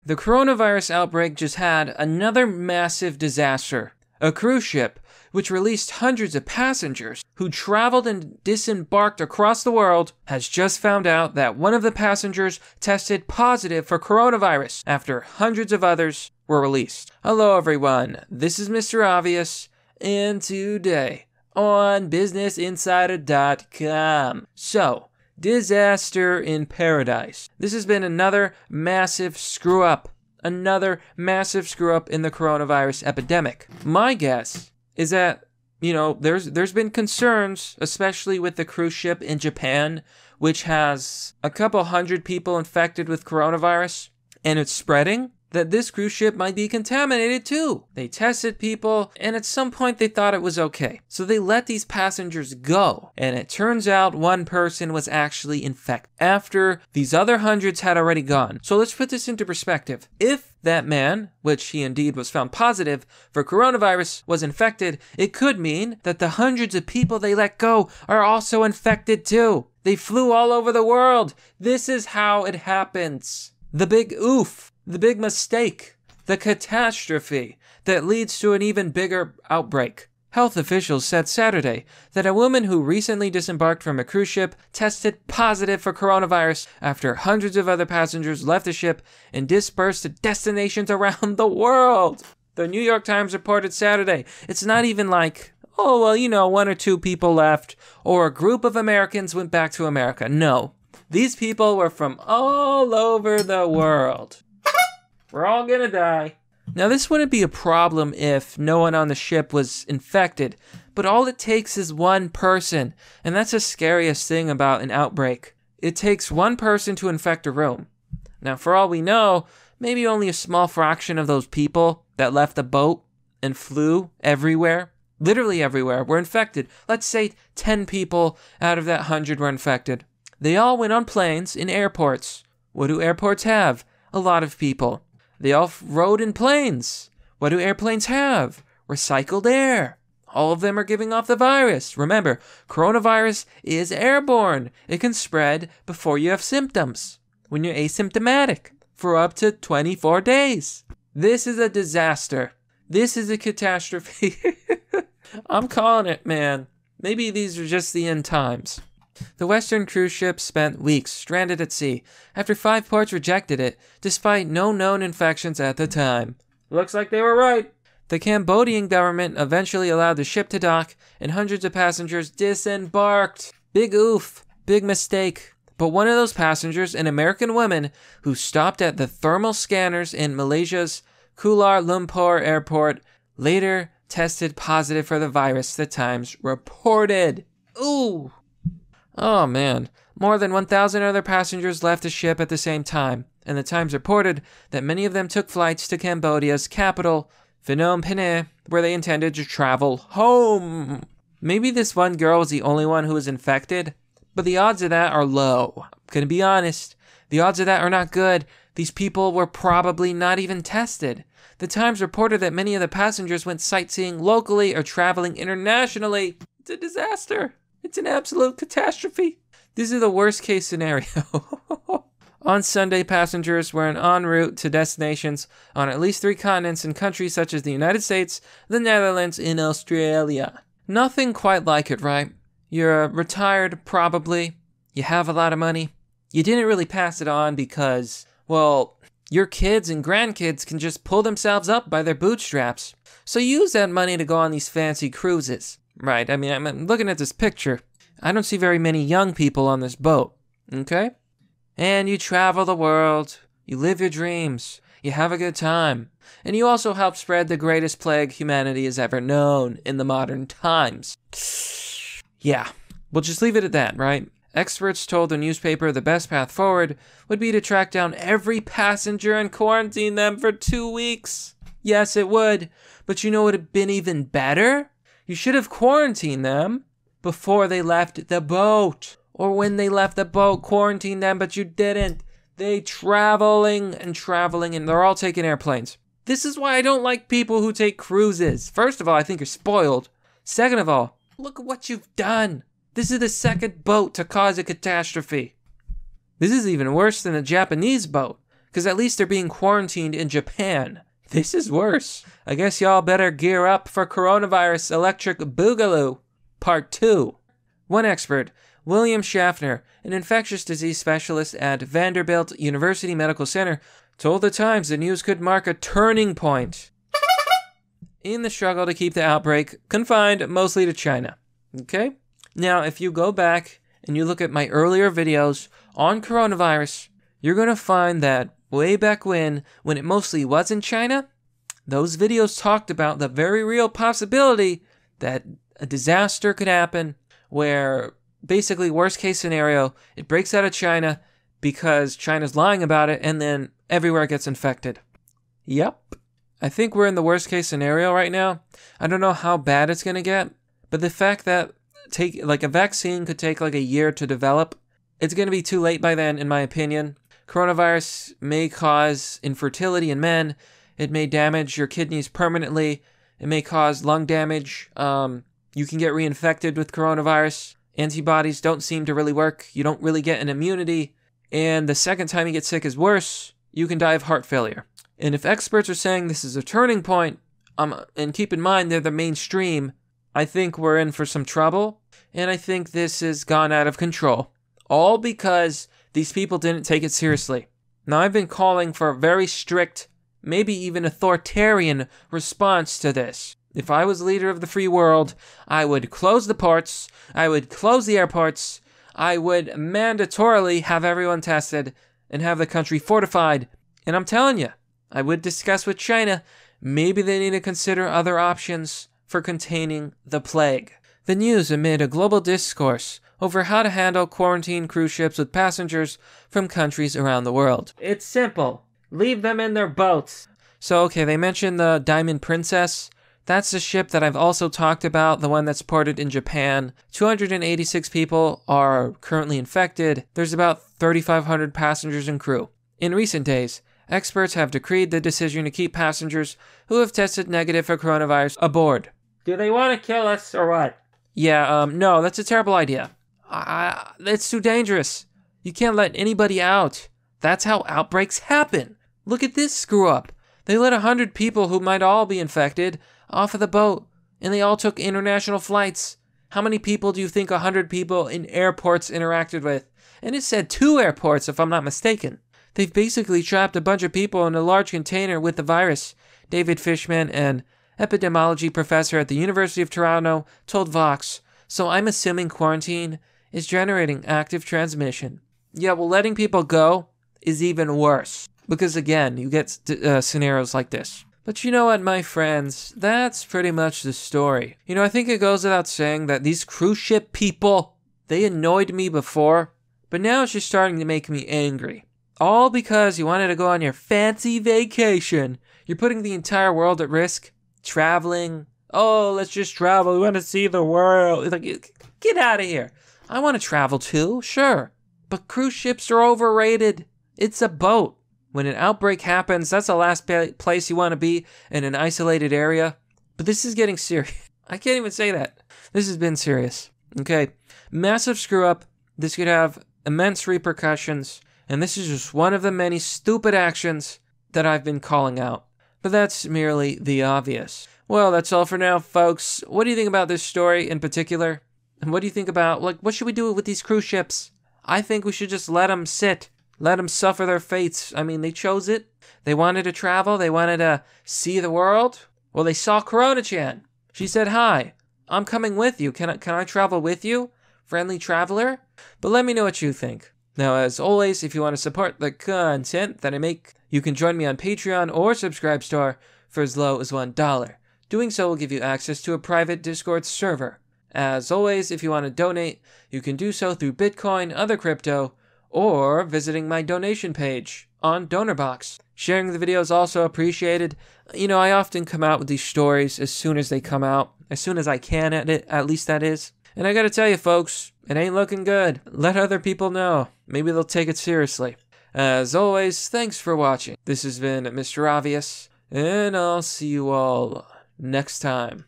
The coronavirus outbreak just had another massive disaster. A cruise ship, which released hundreds of passengers who traveled and disembarked across the world, has just found out that one of the passengers tested positive for coronavirus after hundreds of others were released. Hello everyone, this is Mr. Obvious, and today on businessinsider.com. So, disaster in paradise. This has been another massive screw up in the coronavirus epidemic. My guess is that, there's been concerns, especially with the cruise ship in Japan, which has a couple hundred people infected with coronavirus, and it's spreading, that this cruise ship might be contaminated too. They tested people, and at some point they thought it was okay. So they let these passengers go, and it turns out one person was actually infected after these other hundreds had already gone. So let's put this into perspective. If that man, which he indeed was found positive for coronavirus, was infected, it could mean that the hundreds of people they let go are also infected too. They flew all over the world. This is how it happens. The big oof. The big mistake, the catastrophe that leads to an even bigger outbreak. Health officials said Saturday that a woman who recently disembarked from a cruise ship tested positive for coronavirus after hundreds of other passengers left the ship and dispersed to destinations around the world. The New York Times reported Saturday it's not even like, one or two people left or a group of Americans went back to America. No, these people were from all over the world. We're all gonna die. Now, this wouldn't be a problem if no one on the ship was infected, but all it takes is one person, and that's the scariest thing about an outbreak. It takes one person to infect a room. Now, for all we know, maybe only a small fraction of those people that left the boat and flew everywhere, literally everywhere, were infected. Let's say 10 people out of that 100 were infected. They all went on planes in airports. What do airports have? A lot of people. They all rode in planes. What do airplanes have? Recycled air. All of them are giving off the virus. Remember, coronavirus is airborne. It can spread before you have symptoms, when you're asymptomatic, for up to 24 days. This is a disaster. This is a catastrophe. I'm calling it, man. Maybe these are just the end times. The Western cruise ship spent weeks stranded at sea after 5 ports rejected it, despite no known infections at the time. Looks like they were right. The Cambodian government eventually allowed the ship to dock, and hundreds of passengers disembarked. Big oof, big mistake. But one of those passengers, an American woman who stopped at the thermal scanners in Malaysia's Kuala Lumpur airport, later tested positive for the virus, the Times reported. Ooh. Oh man, more than 1,000 other passengers left the ship at the same time, and the Times reported that many of them took flights to Cambodia's capital, Phnom Penh, where they intended to travel home. Maybe this one girl was the only one who was infected, but the odds of that are low. I'm gonna be honest, the odds of that are not good. These people were probably not even tested. The Times reported that many of the passengers went sightseeing locally or traveling internationally. It's a disaster. It's an absolute catastrophe. This is the worst case scenario. On Sunday, passengers were en route to destinations on at least 3 continents in countries such as the United States, the Netherlands, and Australia. Nothing quite like it, right? You're retired, probably. You have a lot of money. You didn't really pass it on because, your kids and grandkids can just pull themselves up by their bootstraps. So use that money to go on these fancy cruises. Right, I mean, I'm looking at this picture. I don't see very many young people on this boat, okay? And you travel the world, you live your dreams, you have a good time, and you also help spread the greatest plague humanity has ever known in the modern times. Yeah, we'll just leave it at that, right? Experts told the newspaper the best path forward would be to track down every passenger and quarantine them for 2 weeks. Yes, it would, but you know what would have been even better? You should have quarantined them before they left the boat. Or when they left the boat, quarantine them, but you didn't. They traveling, and they're all taking airplanes. This is why I don't like people who take cruises. First of all, I think you're spoiled. Second of all, look at what you've done. This is the second boat to cause a catastrophe. This is even worse than the Japanese boat. because at least they're being quarantined in Japan. This is worse. I guess y'all better gear up for coronavirus electric boogaloo, part 2. One expert, William Schaffner, an infectious disease specialist at Vanderbilt University Medical Center, told the Times the news could mark a turning point in the struggle to keep the outbreak confined mostly to China. Okay? Now, if you go back and you look at my earlier videos on coronavirus, you're going to find that way back when it mostly was in China, those videos talked about the very real possibility that a disaster could happen where basically worst case scenario, it breaks out of China because China's lying about it and then everywhere gets infected. Yep. I think we're in the worst case scenario right now. I don't know how bad it's going to get, but the fact that a vaccine could take like a year to develop, it's going to be too late by then, in my opinion. Coronavirus may cause infertility in men. It may damage your kidneys permanently. It may cause lung damage. You can get reinfected with coronavirus. Antibodies don't seem to really work. You don't really get an immunity. And the second time you get sick is worse. You can die of heart failure. And if experts are saying this is a turning point, and keep in mind they're the mainstream, I think we're in for some trouble. And I think this has gone out of control. All because these people didn't take it seriously. Now, I've been calling for a very strict, maybe even authoritarian response to this. If I was leader of the free world, I would close the ports, I would close the airports, I would mandatorily have everyone tested and have the country fortified. And I'm telling you, I would discuss with China, maybe they need to consider other options for containing the plague. The news amid a global discourse over how to handle quarantine cruise ships with passengers from countries around the world. It's simple. Leave them in their boats. So, okay, they mentioned the Diamond Princess. That's the ship that I've also talked about, the one that's ported in Japan. 286 people are currently infected. There's about 3,500 passengers and crew. In recent days, experts have decreed the decision to keep passengers who have tested negative for coronavirus aboard. Do they want to kill us or what? Yeah, no, that's a terrible idea. It's too dangerous. You can't let anybody out. That's how outbreaks happen. Look at this screw up. They let 100 people who might all be infected off of the boat, and they all took international flights. How many people do you think 100 people in airports interacted with? And it said 2 airports, if I'm not mistaken. They've basically trapped a bunch of people in a large container with the virus. David Fishman, an epidemiology professor at the University of Toronto, told Vox. So I'm assuming quarantine is generating active transmission. Yeah, well, letting people go is even worse. Because again, you get scenarios like this. But you know what, my friends? That's pretty much the story. You know, I think it goes without saying that these cruise ship people, they annoyed me before, but now it's just starting to make me angry. All because you wanted to go on your fancy vacation. You're putting the entire world at risk. Traveling. Oh, let's just travel. We want to see the world. Like, get out of here. I want to travel too, sure. But cruise ships are overrated. It's a boat. When an outbreak happens, that's the last place you want to be, in an isolated area. But this is getting serious. I can't even say that. This has been serious. Okay. Massive screw up. This could have immense repercussions. And this is just one of the many stupid actions that I've been calling out. But that's merely the obvious. Well, that's all for now, folks. What do you think about this story in particular? And what do you think about, what should we do with these cruise ships? I think we should just let them sit. Let them suffer their fates. I mean, they chose it. They wanted to travel. They wanted to see the world. Well, they saw Corona-chan. She said, hi, I'm coming with you. Can I travel with you? Friendly traveler? But let me know what you think. Now, as always, if you want to support the content that I make, you can join me on Patreon or Subscribestar for as low as $1. Doing so will give you access to a private Discord server. As always, if you want to donate, you can do so through Bitcoin, other crypto, or visiting my donation page on DonorBox. Sharing the video is also appreciated. You know, I often come out with these stories as soon as they come out, as soon as I can at least that is. And I gotta tell you folks, it ain't looking good. Let other people know. Maybe they'll take it seriously. As always, thanks for watching. This has been Mr. Obvious, and I'll see you all next time.